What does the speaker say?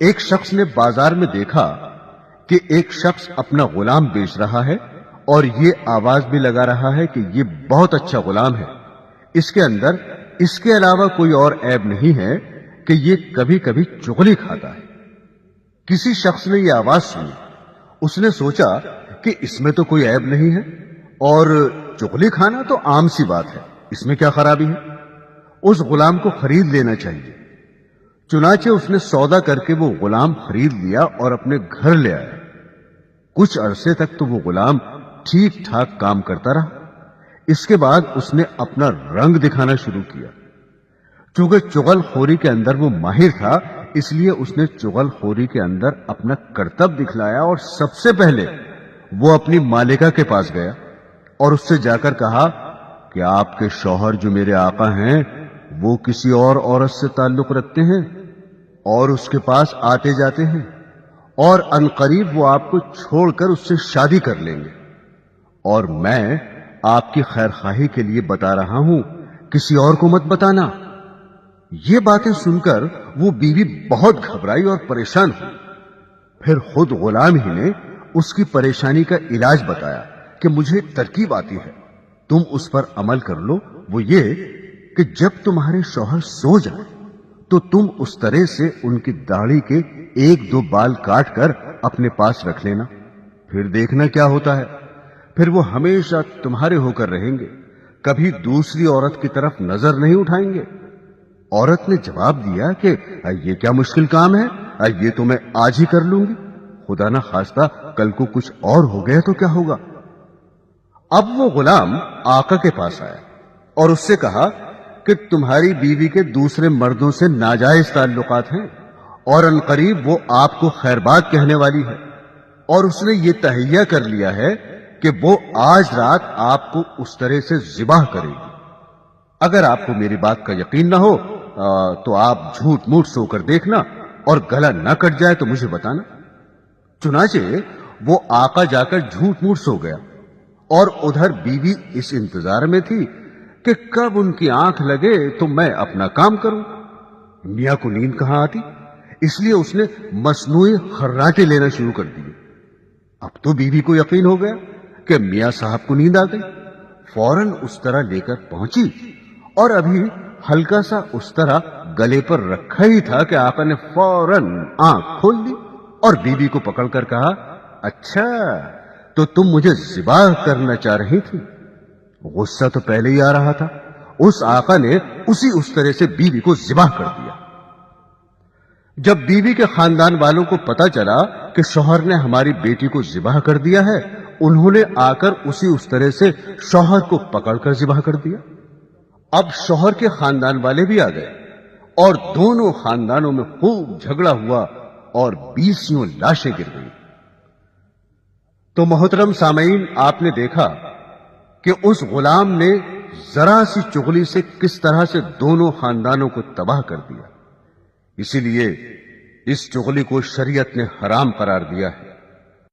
ایک شخص نے بازار میں دیکھا کہ ایک شخص اپنا غلام بیچ رہا ہے اور یہ آواز بھی لگا رہا ہے کہ یہ بہت اچھا غلام ہے، اس کے اندر اس کے علاوہ کوئی اور عیب نہیں ہے کہ یہ کبھی کبھی چغلی کھاتا ہے۔ کسی شخص نے یہ آواز سنی، اس نے سوچا کہ اس میں تو کوئی عیب نہیں ہے اور چغلی کھانا تو عام سی بات ہے، اس میں کیا خرابی ہے، اس غلام کو خرید لینا چاہیے۔ چنانچہ اس نے سودا کر کے وہ غلام خرید لیا اور اپنے گھر لے آیا۔ کچھ عرصے تک تو وہ غلام ٹھیک ٹھاک کام کرتا رہا۔ اس کے بعد اس نے اپنا رنگ دکھانا شروع کیا۔ چونکہ چغل خوری کے اندر وہ ماہر تھا، اس لیے اس نے چغل خوری کے اندر اپنا کرتب دکھلایا اور سب سے پہلے وہ اپنی مالکہ کے پاس گیا اور اس سے جا کر کہا کہ آپ کے شوہر جو میرے آقا ہیں وہ کسی اور عورت سے تعلق رکھتے ہیں اور اس کے پاس آتے جاتے ہیں، اور عنقریب وہ آپ کو چھوڑ کر اس سے شادی کر لیں گے، اور میں آپ کی خیر خواہی کے لیے بتا رہا ہوں، کسی اور کو مت بتانا۔ یہ باتیں سن کر وہ بیوی بہت گھبرائی اور پریشان ہوئی۔ پھر خود غلام ہی نے اس کی پریشانی کا علاج بتایا کہ مجھے ترکیب آتی ہے، تم اس پر عمل کر لو۔ وہ یہ کہ جب تمہارے شوہر سو جائیں تو تم اس طرح سے ان کی داڑھی کے ایک دو بال کاٹ کر اپنے پاس رکھ لینا، پھر دیکھنا کیا ہوتا ہے، پھر وہ ہمیشہ تمہارے ہو کر رہیں گے، کبھی دوسری عورت کی طرف نظر نہیں اٹھائیں گے۔ عورت نے جواب دیا کہ یہ کیا مشکل کام ہے، یہ تو میں آج ہی کر لوں گی، خدا نہ خواستہ کل کو کچھ اور ہو گیا تو کیا ہوگا۔ اب وہ غلام آقا کے پاس آیا اور اس سے کہا کہ تمہاری بیوی کے دوسرے مردوں سے ناجائز تعلقات ہیں اور عنقریب وہ آپ کو خیر بات کہنے والی ہے، اور اس نے یہ تہیہ کر لیا ہے کہ وہ آج رات آپ کو اس طرح سے ذبح کرے گی۔ اگر آپ کو میری بات کا یقین نہ ہو تو آپ جھوٹ موٹ سو کر دیکھنا، اور گلا نہ کٹ جائے تو مجھے بتانا۔ چنانچہ وہ آقا جا کر جھوٹ موٹ سو گیا، اور ادھر بیوی اس انتظار میں تھی کہ کب ان کی آنکھ لگے تو میں اپنا کام کروں۔ میاں کو نیند کہاں آتی، اس لیے اس نے مصنوعی خراٹے لینا شروع کر دیے۔ اب تو بیوی کو یقین ہو گیا کہ میاں صاحب کو نیند آ گئی، فوراً اس طرح لے کر پہنچی، اور ابھی ہلکا سا اس طرح گلے پر رکھا ہی تھا کہ آقا نے فوراً آنکھ کھول لی اور بیوی کو پکڑ کر کہا، اچھا تو تم مجھے ذبح کرنا چاہ رہی تھی۔ غصہ تو پہلے ہی آ رہا تھا، اس آقا نے اس طرح سے بیوی کو ذبح کر دیا۔ جب بیوی کے خاندان والوں کو پتا چلا کہ شوہر نے ہماری بیٹی کو ذبح کر دیا ہے، انہوں نے آ کر اس طرح سے شوہر کو پکڑ کر ذبح کر دیا۔ اب شوہر کے خاندان والے بھی آ گئے اور دونوں خاندانوں میں خوب جھگڑا ہوا اور 20 لاشیں گر گئیں۔ تو محترم سامعین، آپ نے دیکھا کہ اس غلام نے ذرا سی چغلی سے کس طرح سے دونوں خاندانوں کو تباہ کر دیا۔ اسی لیے اس چغلی کو شریعت نے حرام قرار دیا ہے۔